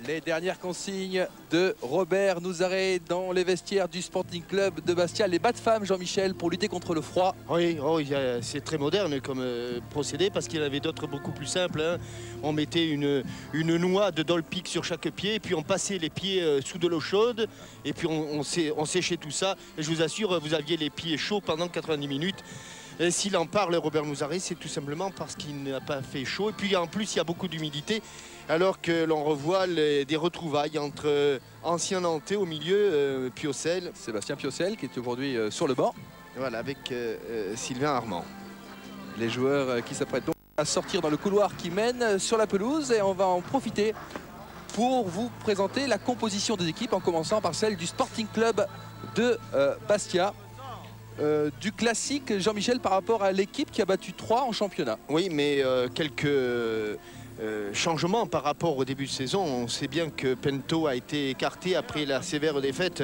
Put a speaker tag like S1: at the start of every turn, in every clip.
S1: Les dernières consignes de Robert Nouzaré dans les vestiaires du Sporting Club de Bastia. Les bas de femmes, Jean-Michel, pour lutter contre le froid.
S2: Oui, c'est très moderne comme procédé parce qu'il y en avait d'autres beaucoup plus simples. Hein. On mettait une noix de Dolpic sur chaque pied, puis on passait les pieds sous de l'eau chaude et puis on séchait tout ça. Et je vous assure, vous aviez les pieds chauds pendant 90 minutes. S'il en parle, Robert Nouzaré, c'est tout simplement parce qu'il n'a pas fait chaud. Et puis en plus, il y a beaucoup d'humidité. Alors que l'on revoit des retrouvailles entre anciens Nantais au milieu, Piocel.
S1: Sébastien Piocel qui est aujourd'hui sur le banc.
S2: Voilà, avec Sylvain Armand.
S1: Les joueurs qui s'apprêtent donc à sortir dans le couloir qui mène sur la pelouse. Et on va en profiter pour vous présenter la composition des équipes, en commençant par celle du Sporting Club de Bastia. Du classique, Jean-Michel, par rapport à l'équipe qui a battu 3 en championnat.
S2: Oui, mais quelques changement par rapport au début de saison. On sait bien que Pinto a été écarté après la sévère défaite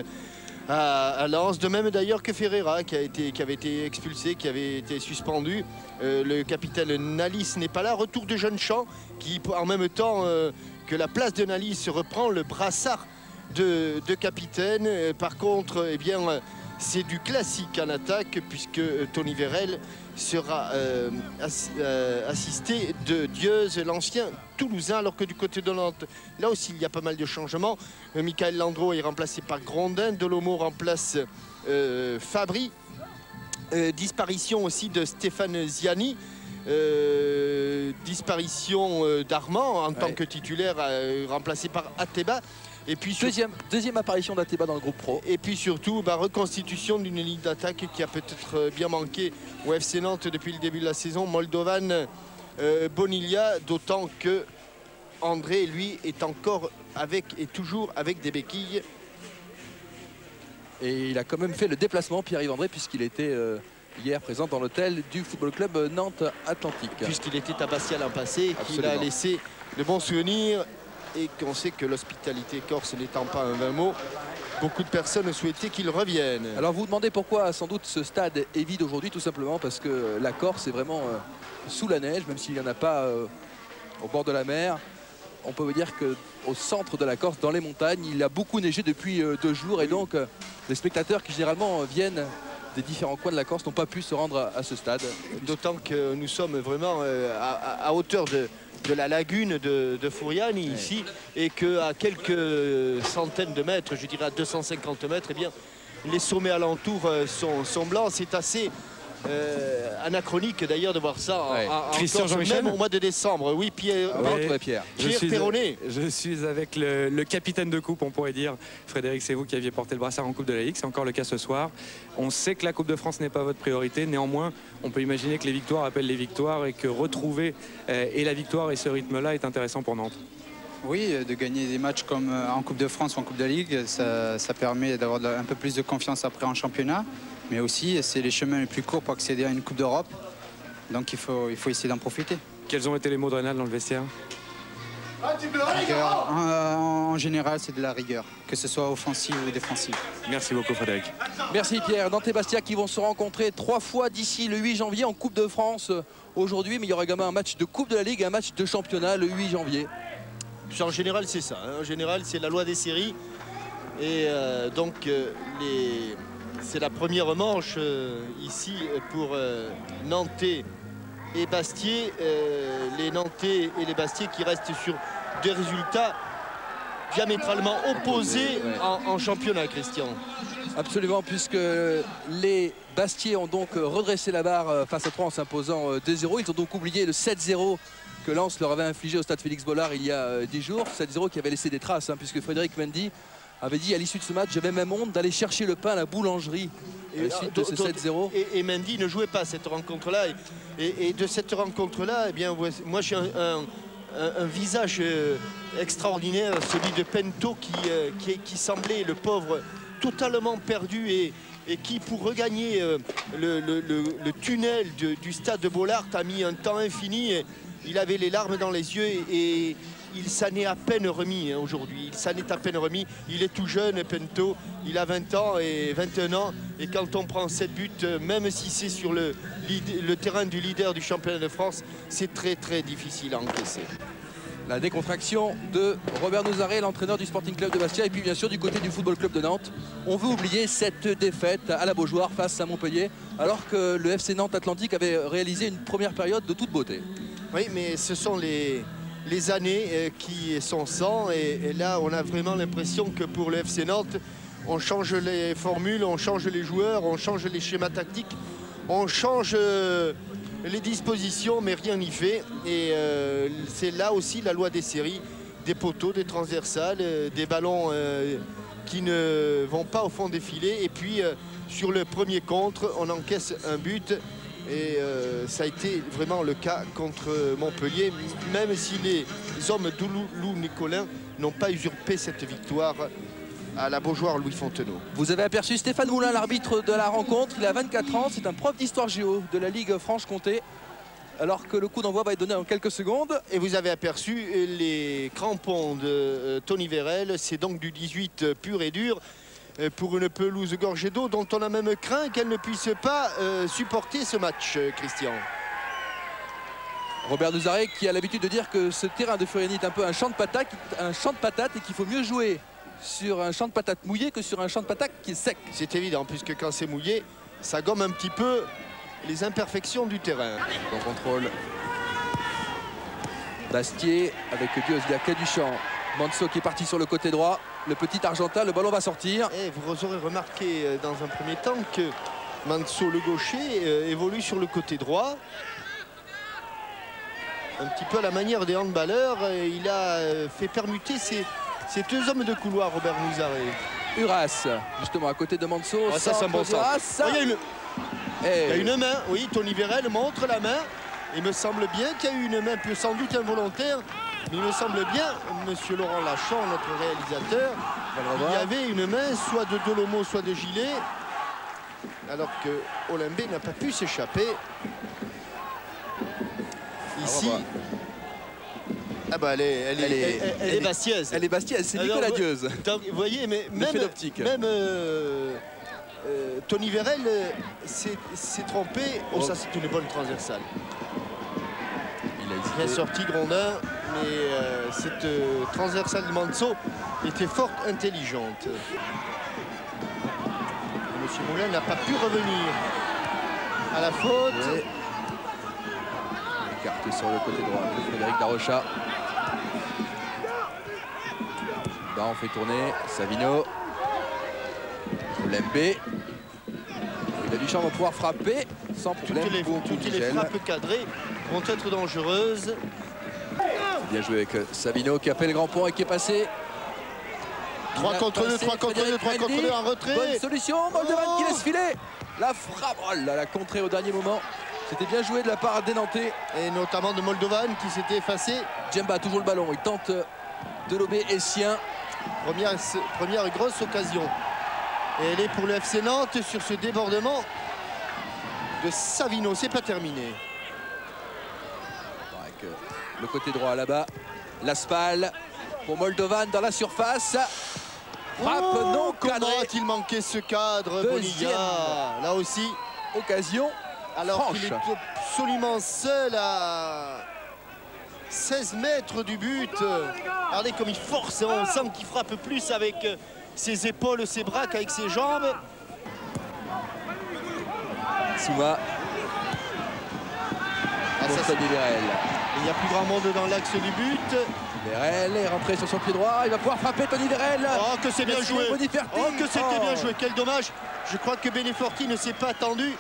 S2: à Lens, de même d'ailleurs que Ferreira qui avait été expulsé, qui avait été suspendu. Le capitaine Nalis n'est pas là. Retour de Jeune-Champ qui, en même temps que la place de Nalis, reprend le brassard de capitaine. Par contre, eh bien, c'est du classique en attaque puisque Tony Vérel sera assisté de Dieuze, l'ancien Toulousain, alors que du côté de Nantes, là aussi il y a pas mal de changements. Michael Landreau est remplacé par Grondin, Delomo remplace Fabry. Disparition aussi de Stéphane Ziani. Disparition d'Armand en tant que titulaire, remplacé par Ateba. Et puis
S1: deuxième apparition d'Ateba dans le groupe pro.
S2: Et puis surtout, reconstitution d'une ligne d'attaque qui a peut-être bien manqué au FC Nantes depuis le début de la saison. Moldovan, Bonilla, d'autant que André, lui, est toujours avec des béquilles.
S1: Et il a quand même fait le déplacement, Pierre-Yves André, puisqu'il était hier présent dans l'hôtel du Football Club Nantes Atlantique.
S2: Puisqu'il était à Bastia l'an passé, qu'il a laissé de bons souvenirs. Et qu'on sait que l'hospitalité corse n'étant pas un vain mot, beaucoup de personnes souhaitaient qu'il revienne.
S1: Alors vous vous demandez pourquoi sans doute ce stade est vide aujourd'hui, tout simplement parce que la Corse est vraiment sous la neige, même s'il n'y en a pas au bord de la mer. On peut vous dire qu'au centre de la Corse, dans les montagnes, il a beaucoup neigé depuis 2 jours. Et donc les spectateurs qui généralement viennent des différents coins de la Corse n'ont pas pu se rendre à ce stade.
S2: D'autant que nous sommes vraiment à hauteur de la lagune de Furiani ici, et qu'à quelques centaines de mètres, je dirais à 250 mètres, eh bien, les sommets alentours sont blancs. C'est assez anachronique d'ailleurs de voir ça en Corse, même au mois de décembre. Oui, Pierre Perronnet.
S3: Je suis avec le capitaine de coupe, on pourrait dire. Frédéric, c'est vous qui aviez porté le brassard en Coupe de la Ligue. C'est encore le cas ce soir. On sait que la Coupe de France n'est pas votre priorité. Néanmoins, on peut imaginer que les victoires appellent les victoires et que retrouver et la victoire et ce rythme-là est intéressant pour Nantes.
S4: Oui, de gagner des matchs comme en Coupe de France ou en Coupe de la Ligue, ça permet d'avoir un peu plus de confiance après en championnat. Mais aussi, c'est les chemins les plus courts pour accéder à une Coupe d'Europe. Donc il faut essayer d'en profiter.
S3: Quels ont été les mots de Reynald dans le vestiaire?
S4: Rigueur. En général, c'est de la rigueur, que ce soit offensive ou défensive.
S3: Merci beaucoup, Frédéric.
S1: Merci Pierre. Nantes et Bastia qui vont se rencontrer 3 fois d'ici le 8 janvier en Coupe de France aujourd'hui. Mais il y aura également un match de Coupe de la Ligue et un match de championnat le 8 janvier.
S2: En général, c'est ça. En général, c'est la loi des séries. Et donc, c'est la première manche ici pour Nantais et Bastiais. Les Nantais et les Bastiais qui restent sur des résultats diamétralement opposés en championnat, Christian.
S1: Absolument, puisque les Bastiais ont donc redressé la barre face à 3 en s'imposant 2-0. Ils ont donc oublié le 7-0 que Lens leur avait infligé au stade Félix Bollard il y a 10 jours. 7-0 qui avait laissé des traces, puisque Frédéric Mendy avait dit à l'issue de ce match, j'avais même honte d'aller chercher le pain à la boulangerie à la suite de ce 7-0.
S2: Et Mendy ne jouait pas cette rencontre-là. Et de cette rencontre-là, eh bien, moi j'ai un visage extraordinaire, celui de Pinto qui semblait, le pauvre, totalement perdu et qui, pour regagner le tunnel du stade de Bollard, a mis un temps infini. Il avait les larmes dans les yeux et il s'en est à peine remis aujourd'hui. Il s'en est à peine remis. Il est tout jeune, Pinto. Il a 20 ans et 21 ans. Et quand on prend 7 buts, même si c'est sur le terrain du leader du championnat de France, c'est très très difficile à encaisser.
S1: La décontraction de Robert Nouzaré, l'entraîneur du Sporting Club de Bastia. Et puis bien sûr du côté du Football Club de Nantes, on veut oublier cette défaite à la Beaujoire face à Montpellier, alors que le FC Nantes Atlantique avait réalisé une première période de toute beauté.
S2: Oui, mais ce sont les années qui sont sans. Et là, on a vraiment l'impression que pour le FC Nantes, on change les formules, on change les joueurs, on change les schémas tactiques, on change les dispositions, mais rien n'y fait. Et c'est là aussi la loi des séries, des poteaux, des transversales, des ballons qui ne vont pas au fond des filets. Et puis sur le premier contre, on encaisse un but. Et ça a été vraiment le cas contre Montpellier, même si les hommes d'Oulou Nicolin n'ont pas usurpé cette victoire à la Beaujoire Louis Fontenot.
S1: Vous avez aperçu Stéphane Moulin, l'arbitre de la rencontre. Il a 24 ans, c'est un prof d'histoire géo de la Ligue Franche-Comté, alors que le coup d'envoi va être donné en quelques secondes.
S2: Et vous avez aperçu les crampons de Tony Vérel, c'est donc du 18 pur et dur pour une pelouse gorgée d'eau dont on a même craint qu'elle ne puisse pas supporter ce match, Christian.
S1: Robert Nouzaré qui a l'habitude de dire que ce terrain de Furiani est un peu un champ de patates et qu'il faut mieux jouer sur un champ de patates mouillé que sur un champ de patates qui est sec.
S2: C'est évident, puisque quand c'est mouillé, ça gomme un petit peu les imperfections du terrain.
S1: Bon contrôle. Bastier avec Diosdia Caduchamp. Manso qui est parti sur le côté droit. Le petit Argentin, le ballon va sortir.
S2: Et vous aurez remarqué dans un premier temps que Manso, le gaucher, évolue sur le côté droit. Un petit peu à la manière des handballeurs. Il a fait permuter ces deux hommes de couloir, Robert Nouzaré.
S1: Uras, justement à côté de Manso.
S2: Oh, ça c'est un bon sens. Oh, il y a une main, oui, Tony Vérel montre la main. Il me semble bien qu'il y a eu une main, sans doute involontaire, mais il me semble bien, monsieur Laurent Lachon, notre réalisateur, il y avait une main, soit de Dolomo, soit de Gilet, alors que Olimbé n'a pas pu s'échapper. Ici, ah bah elle est bastiaise.
S1: Elle est bastiaise, c'est Nicolas Dieuse.
S2: Vous voyez, mais même Tony Vérel s'est trompé. Oh, ça c'est une bonne transversale.
S1: Il a
S2: bien sorti Grondin, mais cette transversale de Manso était fort intelligente. Monsieur Moulin n'a pas pu revenir à la faute.
S1: Ouais. Écarté sur le côté droit de Frédéric Darocha. Là on fait tourner Savino. Olembé. Il a du champ, va pouvoir frapper sans problème.
S2: Toutes les frappes cadrées vont être dangereuses.
S1: Bien joué avec Savino qui appelle le grand pont et qui est passé.
S2: 3 contre 2, 3 contre 2, 3 contre 2 en retrait.
S1: Bonne solution, Moldovan qui laisse filer. La frappe, oh là, la contrée au dernier moment. C'était bien joué de la part des Nantais.
S2: Et notamment de Moldovan qui s'était effacé.
S1: Djemba a toujours le ballon, il tente de lober Essien.
S2: Première grosse occasion. Et elle est pour le FC Nantes sur ce débordement de Savino. C'est pas terminé.
S1: Avec le côté droit là-bas. L'Aspal pour Moldovan dans la surface. Frappe non cadrée.
S2: Comment a-t-il manqué ce cadre, Bonilla? Là aussi.
S1: Occasion.
S2: Alors qu'il est absolument seul à 16 mètres du but. Regardez comme il force. On sent qu'il frappe plus avec ses épaules, ses bras qu'avec ses jambes.
S1: Souma. Tony Vérel.
S2: Il n'y a plus grand monde dans l'axe du but.
S1: Vérel est rentré sur son pied droit. Il va pouvoir frapper Tony Vérel.
S2: Oh, que c'est bien joué. Oh, que c'était bien joué. Quel dommage. Je crois que Beneforti ne s'est pas attendu.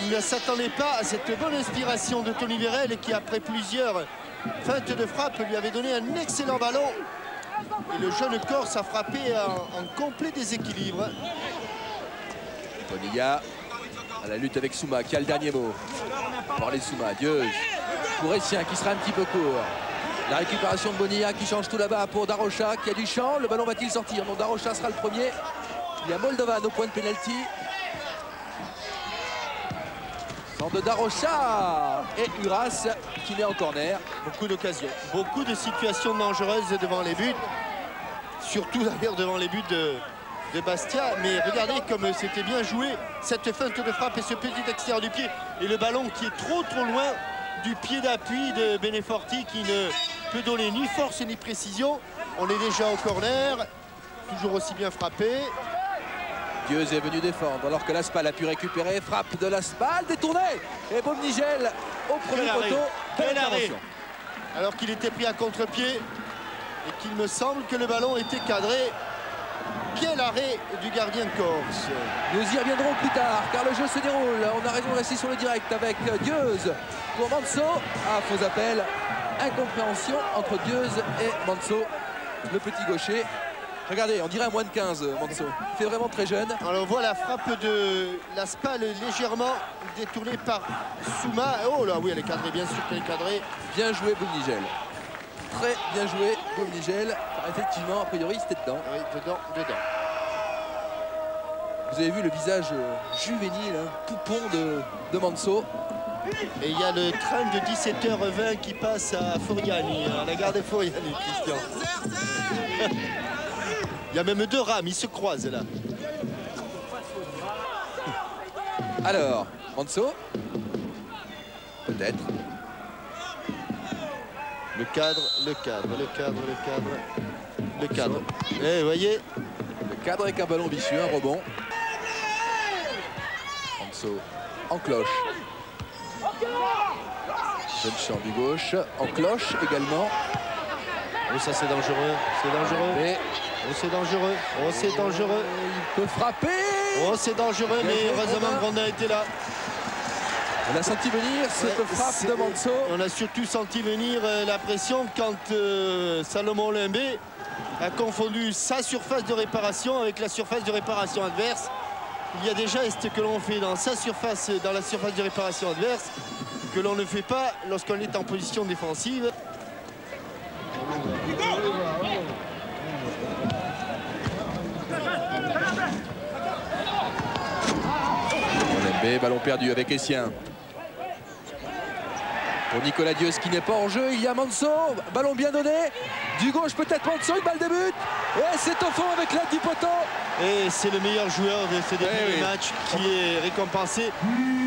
S2: Il ne s'attendait pas à cette bonne inspiration de Tony Vérel qui, après plusieurs feintes de frappe, lui avait donné un excellent ballon. Et le jeune Corse a frappé en complet déséquilibre.
S1: Bonilla à la lutte avec Souma qui a le dernier mot. Parler Souma, Dieu. Pour Essien qui sera un petit peu court. La récupération de Bonilla qui change tout là-bas pour Darocha qui a du champ. Le ballon va-t-il sortir? Non, Darocha sera le premier. Il y a Moldovan au point de pénalty. De Darocha et Uras qui met en corner.
S2: Beaucoup d'occasions, beaucoup de situations dangereuses devant les buts, surtout d'ailleurs devant les buts de Bastia. Mais regardez comme c'était bien joué cette feinte de frappe et ce petit extérieur du pied et le ballon qui est trop loin du pied d'appui de Beneforti qui ne peut donner ni force ni précision. On est déjà au corner, toujours aussi bien frappé.
S1: Dieuze est venu défendre alors que Laspal a pu récupérer. Frappe de Laspal, détourné. Et Baumnigel au premier poteau.
S2: Quel arrêt. Alors qu'il était pris à contre-pied et qu'il me semble que le ballon était cadré. Quel arrêt du gardien corse.
S1: Nous y reviendrons plus tard car le jeu se déroule. On a raison de rester sur le direct avec Dieuze pour Manso. Ah, faux appel. Incompréhension entre Dieuze et Manso, le petit gaucher. Regardez, on dirait un moins de 15, Manso. Il fait vraiment très jeune.
S2: Alors on voit la frappe de Laspal légèrement détournée par Souma. Oh là, oui, elle est cadrée, bien sûr qu'elle est cadrée.
S1: Bien joué, Baumnigel. Très bien joué, Baumnigel. Effectivement, a priori, c'était dedans.
S2: Oui, dedans.
S1: Vous avez vu le visage juvénile, hein, poupon de Manso.
S2: Et il y a le train de 17h20 qui passe à Foriani, à la gare de Foriani, Christian. Il y a même deux rames, ils se croisent là.
S1: Alors, Manso. Peut-être.
S2: Le cadre. Et vous voyez.
S1: Le cadre avec un ballon vicieux, un rebond. Manso en cloche. Jeune champ du gauche, en cloche également.
S2: Oh, ça c'est dangereux,
S1: Mais
S2: Oh, c'est dangereux.
S1: il peut frapper.
S2: Oh, c'est dangereux, mais heureusement Grondin était là.
S1: On a senti venir cette frappe de Manso.
S2: On a surtout senti venir la pression quand Salomon Limbé a confondu sa surface de réparation avec la surface de réparation adverse. Il y a des gestes que l'on fait dans la surface de réparation adverse que l'on ne fait pas lorsqu'on est en position défensive.
S1: Ballon perdu avec Essien. Pour Nicolas Dieuze qui n'est pas en jeu, il y a Manso. Ballon bien donné. Du gauche peut-être Manso, une balle de but. Et c'est au fond avec l'aide du poteau.
S2: Et c'est le meilleur joueur de ce début de match qui est récompensé.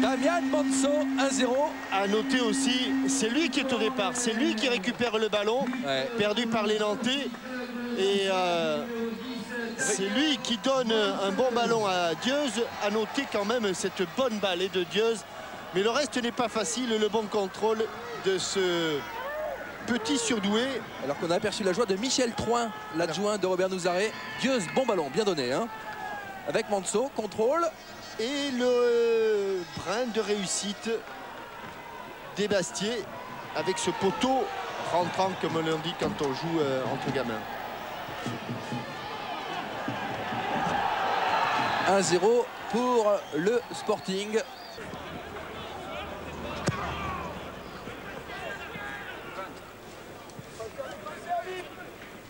S1: Damian Manso, 1-0.
S2: À noter aussi, c'est lui qui est au départ. C'est lui qui récupère le ballon, perdu par les Nantais. Et c'est lui qui donne un bon ballon à Dieuze. À noter quand même cette bonne balle de Dieuze. Mais le reste n'est pas facile, le bon contrôle de ce petit surdoué.
S1: Alors qu'on a aperçu la joie de Michel Troin, l'adjoint de Robert Nouzaré. Dieuze, bon ballon, bien donné. Hein. Avec Manso, contrôle.
S2: Et le brin de réussite des Bastiers avec ce poteau rentrant, comme on le dit quand on joue entre gamins.
S1: 1-0 pour le Sporting.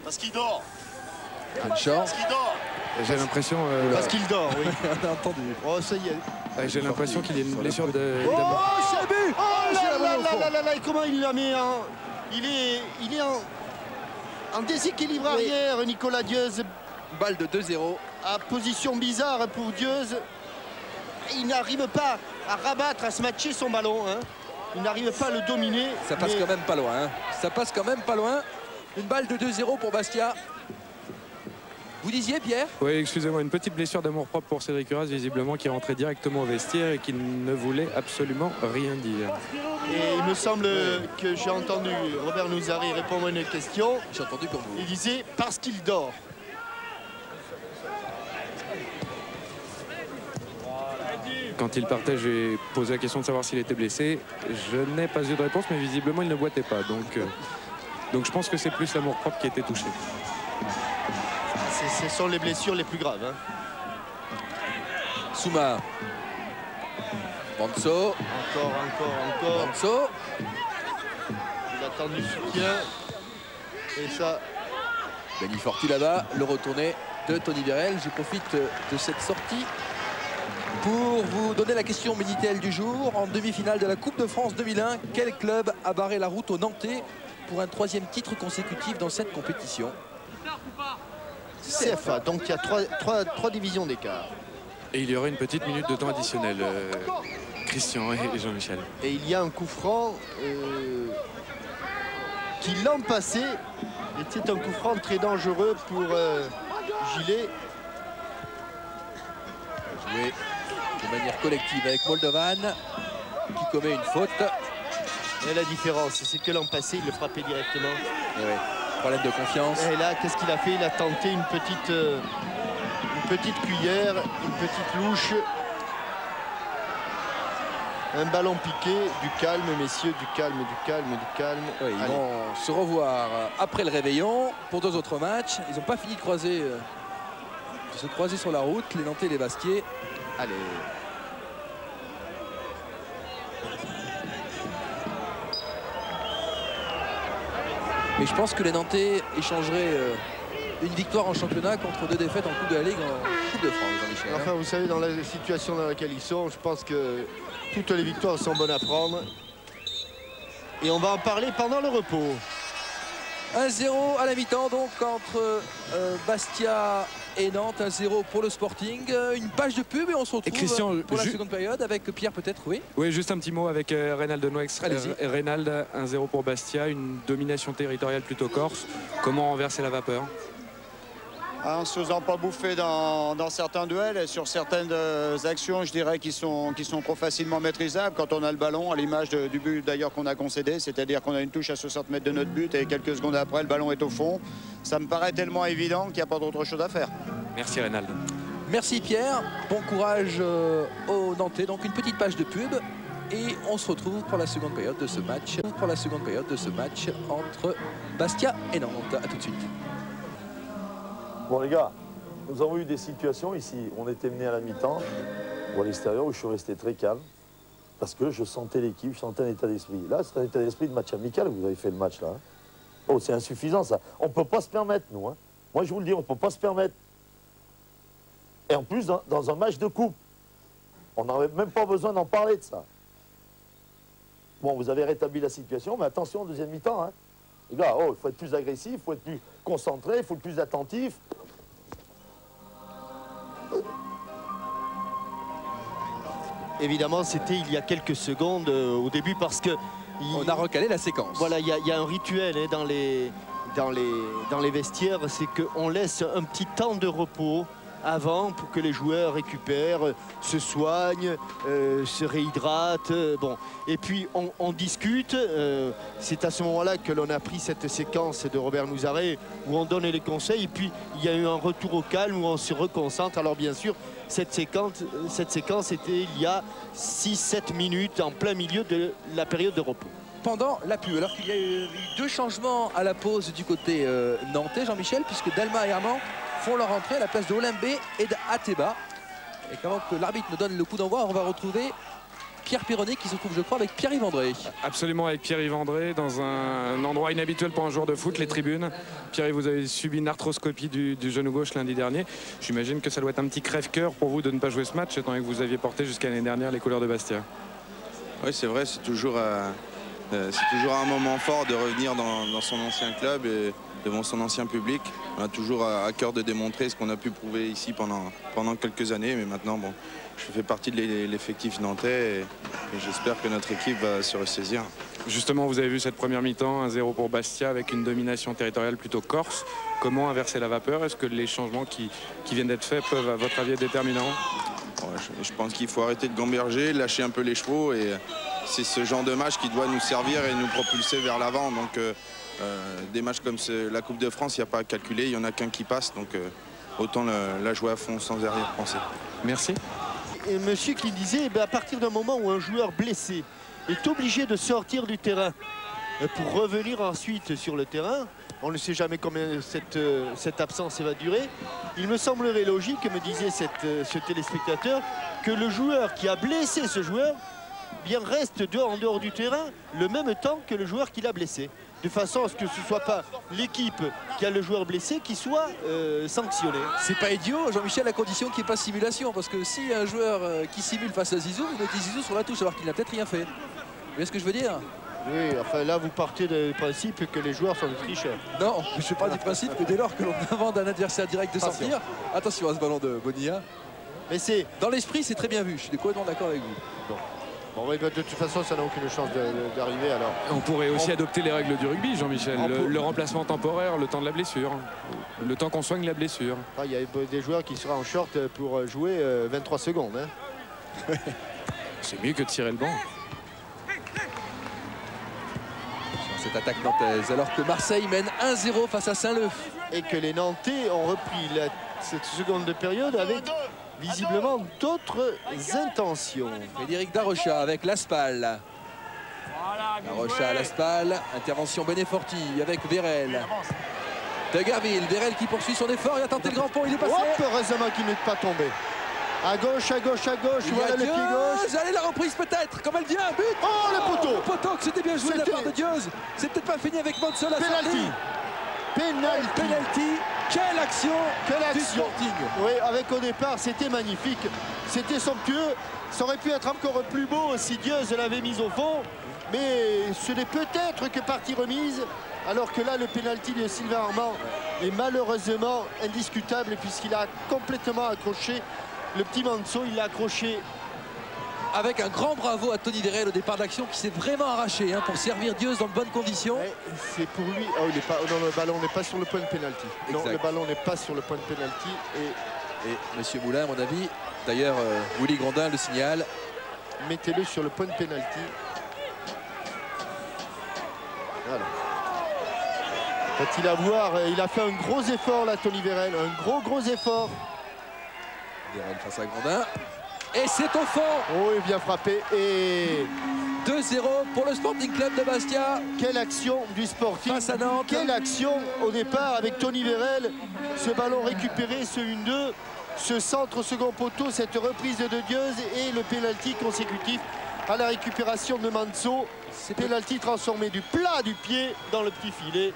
S2: Parce qu'il dort.
S1: Parce qu'il
S2: dort.
S3: J'ai l'impression.
S2: Parce qu'il dort, oui.
S1: On a entendu.
S2: Oh, ça y est.
S3: J'ai l'impression qu'il y a une blessure de.
S2: Oh, c'est le but. Oh là là. Comment il l'a mis en... Il est en déséquilibre arrière, Nicolas Dieuze.
S1: Balle de 2-0.
S2: À position bizarre pour Dieuze. Il n'arrive pas à rabattre, à se matcher son ballon. Hein. Il n'arrive pas à le dominer.
S1: Ça passe quand même pas loin. Hein. Ça passe quand même pas loin. Une balle de 2-0 pour Bastia. Vous disiez, Pierre?
S3: Oui, excusez-moi, une petite blessure d'amour-propre pour Cédric Uras, visiblement, qui est rentré directement au vestiaire et qui ne voulait absolument rien dire.
S2: Et il me semble que j'ai entendu Robert Nouzaré répondre à une question.
S1: J'ai entendu pour vous.
S2: Il disait « parce qu'il dort ».
S3: Quand il partait, j'ai posé la question de savoir s'il était blessé. Je n'ai pas eu de réponse, mais visiblement, il ne boitait pas. Donc je pense que c'est plus l'amour-propre qui a été touché.
S2: Ce sont les blessures les plus graves. Hein.
S1: Souma. Manso.
S2: Encore.
S1: Manso.
S2: Il attend du soutien. Et ça...
S1: Benny Forti là-bas. Le retourné de Tony Vérel. Je profite de cette sortie pour vous donner la question Minitel du jour. En demi-finale de la Coupe de France 2001, quel club a barré la route aux Nantais pour un 3e titre consécutif dans cette compétition?
S2: CFA, donc il y a trois divisions d'écart.
S3: Et il y aura une petite minute de temps additionnel, Christian et Jean-Michel.
S2: Et il y a un coup franc qui l'an passé était un coup franc très dangereux pour Gilet.
S1: Joué de manière collective avec Moldovan qui commet une faute.
S2: Et la différence, c'est que l'an passé, il le frappait directement.
S1: Et ouais, problème de confiance.
S2: Et là, qu'est-ce qu'il a fait? Il a tenté une petite cuillère, une petite louche. Un ballon piqué, du calme messieurs, du calme, du calme, du calme.
S1: Ouais, ils vont se revoir après le réveillon pour 2 autres matchs. Ils n'ont pas fini de se croiser sur la route, les Nantais et les Bastiais.
S2: Allez.
S1: Mais je pense que les Nantais échangeraient une victoire en championnat contre 2 défaites en Coupe de la Ligue en Coupe de France, Jean-Michel.
S2: Enfin, vous savez, dans la situation dans laquelle ils sont, je pense que toutes les victoires sont bonnes à prendre. Et on va en parler pendant le repos.
S1: 1-0 à la mi-temps donc entre Bastia et Nantes. 1-0 pour le Sporting. Une page de pub et on se retrouve pour la seconde période avec Pierre peut-être, oui.
S3: Oui, juste un petit mot avec Reynald de Noix. Reynald, 1-0 pour Bastia, une domination territoriale plutôt corse. Comment renverser la vapeur?
S5: En se faisant pas bouffer dans certains duels et sur certaines actions, je dirais, qui sont trop facilement maîtrisables quand on a le ballon, à l'image du but d'ailleurs qu'on a concédé, c'est-à-dire qu'on a une touche à 60 mètres de notre but et quelques secondes après le ballon est au fond. Ça me paraît tellement évident qu'il n'y a pas d'autre chose à faire.
S3: Merci Reynald.
S1: Merci Pierre, bon courage aux Nantais. Donc une petite page de pub et on se retrouve pour la seconde période de ce match. Entre Bastia et Nantes. A tout de suite.
S6: Bon les gars, nous avons eu des situations ici, on était mené à la mi-temps ou à l'extérieur où je suis resté très calme parce que je sentais l'équipe, je sentais un état d'esprit. Là c'est un état d'esprit de match amical que vous avez fait le match là. Oh c'est insuffisant ça, on ne peut pas se permettre nous. Hein. Moi je vous le dis, on ne peut pas se permettre. Et en plus dans un match de coupe, on n'avait même pas besoin d'en parler de ça. Bon vous avez rétabli la situation, mais attention en deuxième mi-temps. Hein. Les gars, oh, il faut être plus agressif, il faut être plus concentré, il faut être plus attentif.
S2: Évidemment, c'était il y a quelques secondes au début parce que...
S1: On a recalé la séquence.
S2: Voilà, il y a un rituel hein, dans les vestiaires, c'est qu'on laisse un petit temps de repos avant pour que les joueurs récupèrent, se soignent, se réhydratent. Bon. Et puis on discute. C'est à ce moment-là que l'on a pris cette séquence de Robert Nouzaret où on donne les conseils. Et puis il y a eu un retour au calme où on se reconcentre. Alors bien sûr, cette séquence était il y a 6-7 minutes en plein milieu de la période de repos.
S1: Pendant la pub, alors qu'il y a eu 2 changements à la pause du côté nantais, Jean-Michel, puisque Dalma et Armand font leur entrée à la place de Olymbe et d'Ateba. Et avant que l'arbitre nous donne le coup d'envoi, on va retrouver Pierre Pironnet qui se trouve, je crois, avec Pierre-Yves André.
S3: Absolument, avec Pierre-Yves André, dans un endroit inhabituel pour un joueur de foot, les tribunes. Pierre-Yves, vous avez subi une arthroscopie du genou gauche lundi dernier. J'imagine que ça doit être un petit crève-cœur pour vous de ne pas jouer ce match, étant donné que vous aviez porté jusqu'à l'année dernière les couleurs de Bastia.
S7: Oui, c'est vrai, c'est toujours un moment fort de revenir dans son ancien club et devant son ancien public. On a toujours à cœur de démontrer ce qu'on a pu prouver ici pendant quelques années, mais maintenant, bon, je fais partie de l'effectif nantais et j'espère que notre équipe va se ressaisir.
S3: Justement, vous avez vu cette première mi-temps, 1-0 pour Bastia avec une domination territoriale plutôt corse. Comment inverser la vapeur? Est-ce que les changements qui viennent d'être faits peuvent, à votre avis, être déterminants?
S7: Ouais, je pense qu'il faut arrêter de gamberger, lâcher un peu les chevaux et c'est ce genre de match qui doit nous servir et nous propulser vers l'avant. Donc des matchs comme la Coupe de France, il n'y a pas à calculer, il n'y en a qu'un qui passe. Donc autant la jouer à fond sans arrière-pensée.
S3: Merci.
S2: Et monsieur qui disait, à partir d'un moment où un joueur blessé est obligé de sortir du terrain pour revenir ensuite sur le terrain, on ne sait jamais combien cette absence va durer. Il me semblerait logique, me disait ce téléspectateur, que le joueur qui a blessé ce joueur bien reste en dehors du terrain le même temps que le joueur qui l'a blessé. De façon à ce que ce ne soit pas l'équipe qui a le joueur blessé qui soit sanctionnée.
S1: C'est pas idiot, Jean-Michel, à condition qu'il n'y ait pas de simulation. Parce que si un joueur qui simule face à Zizou, vous mettez Zizou sur la touche alors qu'il n'a peut-être rien fait. Vous voyez ce que je veux dire?
S2: Oui, enfin là vous partez du principe que les joueurs sont des tricheurs.
S1: Non, je pars du principe que dès lors que l'on demande à un adversaire direct de sortir, attention à ce ballon de Bonilla.
S2: Mais c'est
S1: dans l'esprit, c'est très bien vu, je suis complètement d'accord avec vous.
S2: Bon. Bon, ouais, de toute façon, ça n'a aucune chance d'arriver. Alors,
S3: On pourrait aussi adopter les règles du rugby, Jean-Michel. Le remplacement temporaire, le temps de la blessure. Le temps qu'on soigne la blessure.
S2: il y a des joueurs qui seraient en short pour jouer 23 secondes. Hein.
S3: C'est mieux que de tirer le banc.
S1: Sur cette attaque nantaise, alors que Marseille mène 1-0 face à Saint-Leu.
S2: Et que les Nantais ont repris cette seconde période avec visiblement d'autres intentions.
S1: Frédéric Darocha avec Laspal. Darocha à Laspal, intervention Beneforti avec Vérel. Tegerville, Vérel qui poursuit son effort, il a tenté le grand pont, il est passé.
S2: Hop, heureusement qu'il n'est pas tombé. À gauche, à gauche, à gauche, voilà le pied gauche.
S1: Allez, la reprise peut-être, comme elle vient, but.
S2: Oh, le poteau.
S1: Le poteau, que c'était bien joué de la part de Dieuze. C'est peut-être pas fini avec Monceau la
S2: Penalty.
S1: Penalty. Quelle action du Sporting.
S2: Oui, avec au départ, c'était magnifique. C'était somptueux. Ça aurait pu être encore plus beau si Dieuze l'avait mise au fond. Mais ce n'est peut-être que partie remise. Alors que là, le pénalty de Sylvain Armand est malheureusement indiscutable puisqu'il a complètement accroché le petit Monceau. Il l'a accroché.
S1: Avec un grand bravo à Tony Vérel au départ d'action qui s'est vraiment arraché pour servir Dieuze dans de bonnes conditions.
S2: C'est pour lui. Oh, il est pas, non, le ballon n'est pas sur le point de pénalty. Non, le ballon n'est pas sur le point de pénalty.
S1: Et Monsieur Moulin, à mon avis, d'ailleurs, Willy Grondin le signale.
S2: Mettez-le sur le point de pénalty. Voilà. Faut-il avoir, il a fait un gros effort là, Tony Vérel, un gros effort.
S1: Vérel face à Grondin. Et c'est au fond.
S2: Oh, il est bien frappé. Et
S1: 2-0 pour le Sporting Club de Bastia.
S2: Quelle action du Sporting
S1: face à Nantes.
S2: Quelle action au départ avec Tony Vérel. Ce ballon récupéré, ce 1-2, ce centre au second poteau, cette reprise de Dieuze et le pénalty consécutif à la récupération de Monceau. Pénalty transformé du plat du pied dans le petit filet.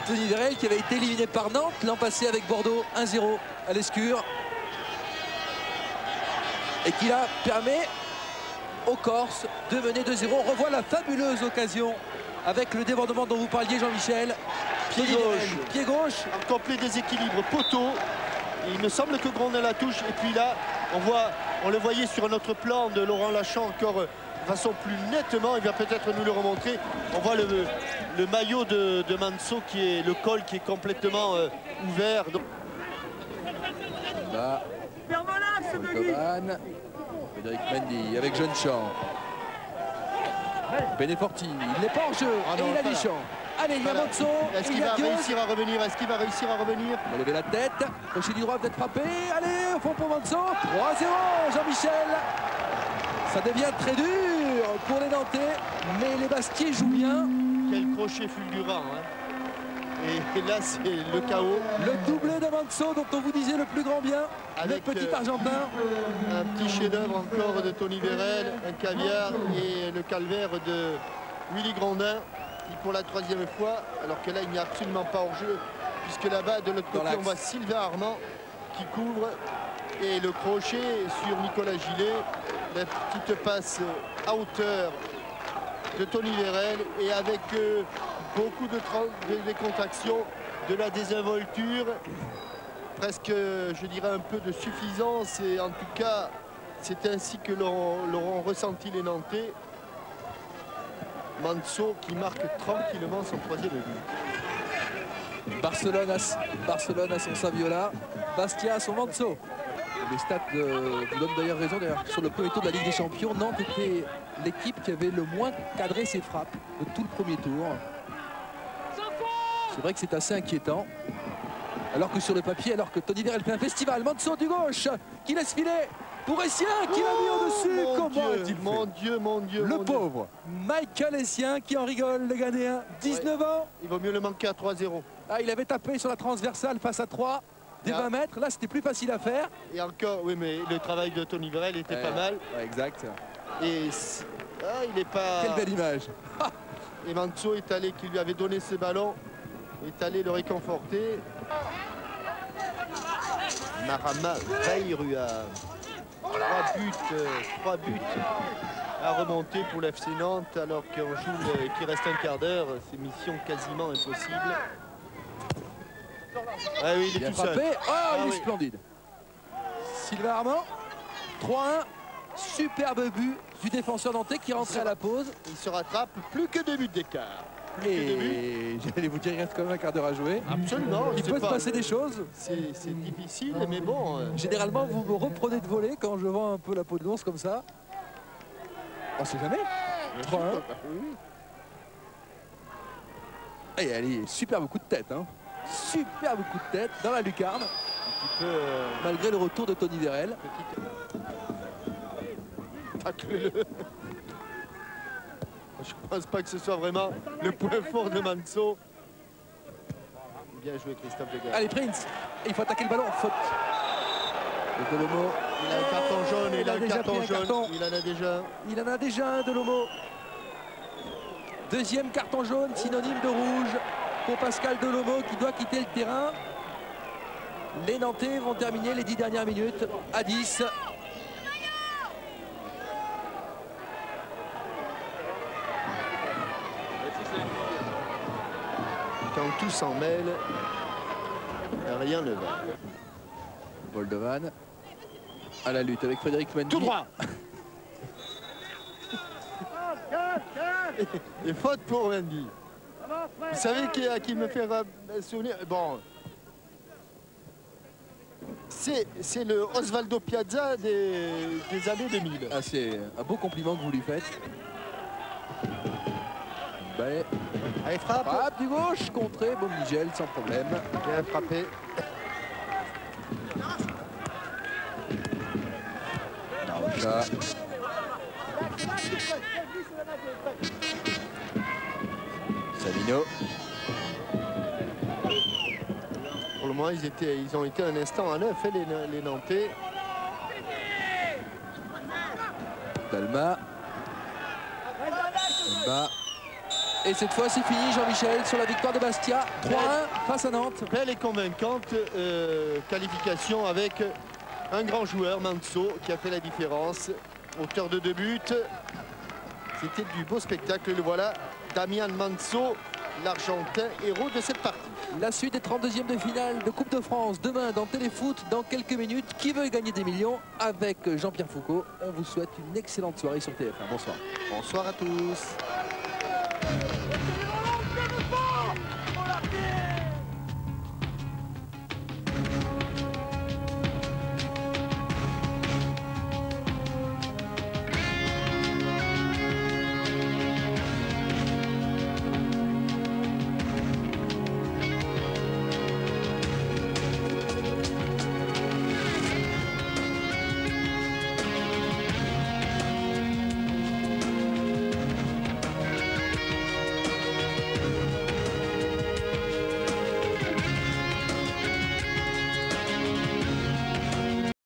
S1: Tony Vérel qui avait été éliminé par Nantes l'an passé avec Bordeaux 1-0 à l'Escure. Et qui là permet aux Corses de mener 2-0. On revoit la fabuleuse occasion avec le débordement dont vous parliez, Jean-Michel. Pied gauche.
S2: Un complet déséquilibre poteau. Il me semble que Grondin la touche. Et puis là, on le voyait sur un autre plan de Laurent Lachamp encore de façon plus nettement. Il va peut-être nous le remontrer. On voit le maillot de Monceau qui est le col qui est complètement ouvert.
S1: Là. Frédéric Mendy avec Jeune-Champ. Beneforti, il n'est pas en jeu. Et il a Deschamps. Allez, il y a Monceau.
S2: Est-ce qu'il va réussir à revenir? Est-ce qu'il va réussir à revenir?
S1: On va lever la tête. Crochet du droit peut-être frappé. Allez, au fond pour Monceau. 3-0, Jean-Michel. Ça devient très dur pour les Nantais. Mais les Bastiais jouent bien.
S2: Quel crochet fulgurant. Et là, c'est le chaos.
S1: Le doublé de Monceau dont on vous disait le plus grand bien. Avec le petit Argentin.
S2: Un petit chef-d'œuvre encore de Tony Vérel, un caviar et le calvaire de Willy Grondin qui pour la 3e fois, alors que là il n'y a absolument pas hors-jeu, puisque là-bas de l'autre côté on voit Sylvain Armand qui couvre et le crochet sur Nicolas Gillet. La petite passe à hauteur de Tony Vérel et avec beaucoup de décontraction, de la désinvolture, presque je dirais un peu de suffisance, et en tout cas c'est ainsi que l'auront ressenti les Nantais. Monceau qui marque tranquillement son 3e but.
S1: Barcelone a son Saviola, Bastia a son Monceau. Les stats vous donnent d'ailleurs raison. Sur le premier tour de la Ligue des Champions, Nantes était l'équipe qui avait le moins cadré ses frappes de tout le premier tour. C'est vrai que c'est assez inquiétant. Alors que sur le papier, alors que Tony Vérel fait un festival, Monceau du gauche qui laisse filer pour Essien qui l'a mis au-dessus. Comment a-t-il fait?
S2: Mon Dieu.
S1: Le pauvre Michael Essien qui en rigole, le Ghanéen, 19 ans.
S2: Il vaut mieux le manquer à 3-0.
S1: Ah, il avait tapé sur la transversale face à 3, des 20 mètres. Là, c'était plus facile à faire.
S2: Et encore, oui, mais le travail de Tony Vérel était pas mal.
S1: Ouais, exact.
S2: Et il n'est pas...
S1: Quelle belle image.
S2: Et Monceau est allé, qui lui avait donné ce ballon, est allé le réconforter. Marama Bayrua. 3 buts à remonter pour l'FC Nantes alors qu'on joue qu'il reste un quart d'heure. C'est mission quasiment impossible. Ah oui, il est
S1: bien
S2: tout
S1: frappé.
S2: seul.
S1: Oh, il est splendide. Sylvain Armand. 3-1 Superbe but du défenseur nantais qui rentrait à la pause.
S2: Il se rattrape, plus que 2 buts d'écart.
S1: Et j'allais vous dire, il reste quand même un quart d'heure à jouer.
S2: Absolument.
S1: Il peut se passer des choses.
S2: C'est difficile, mais bon.
S1: Généralement, vous me reprenez de voler quand je vends un peu la peau de l'ours comme ça. On sait jamais. 3-1. Et allez, superbe coup de tête. Hein. Superbe coup de tête dans la lucarne. Malgré le retour de Tony Vérel.
S2: Tacle-le. Je ne pense pas que ce soit vraiment le point fort de Manso. Bien joué Christophe Degas.
S1: Allez Prince, il faut attaquer le ballon, faute. De Delomo.
S2: Il a un carton jaune, il a un
S1: déjà
S2: carton
S1: pris un
S2: jaune.
S1: carton.
S2: Il en a déjà.
S1: Il en a déjà un, Delomo. Deuxième carton jaune, synonyme de rouge pour Pascal Delomo qui doit quitter le terrain. Les Nantais vont terminer les 10 dernières minutes à 10.
S2: Quand tout s'en mêle, rien ne va.
S1: Boldovan à la lutte avec Frédéric Mendy.
S2: Tout droit. Et faute pour Mendy. Vous savez qui me fait souvenir? Bon. C'est le Osvaldo Piazza des années 2000.
S1: Ah, c'est un beau compliment que vous lui faites. Ballet.
S2: Allez, frappe.
S1: Frappe du gauche, contré, bon Nigel sans problème.
S2: Bien frappé.
S1: Ça. Savino.
S2: Pour le moment, ils ont été un instant à neuf, les Nantais.
S1: Dalma. Dalma. Et cette fois, c'est fini, Jean-Michel, sur la victoire de Bastia. 3-1 face à Nantes.
S2: Belle et convaincante qualification avec un grand joueur, Manso, qui a fait la différence. Auteur de 2 buts. C'était du beau spectacle. Le voilà, Damian Manso, l'Argentin, héros de cette partie.
S1: La suite des 32e de finale de Coupe de France demain dans Téléfoot dans quelques minutes. Qui veut gagner des millions avec Jean-Pierre Foucault. On vous souhaite une excellente soirée sur TF1. Bonsoir.
S2: Bonsoir à tous.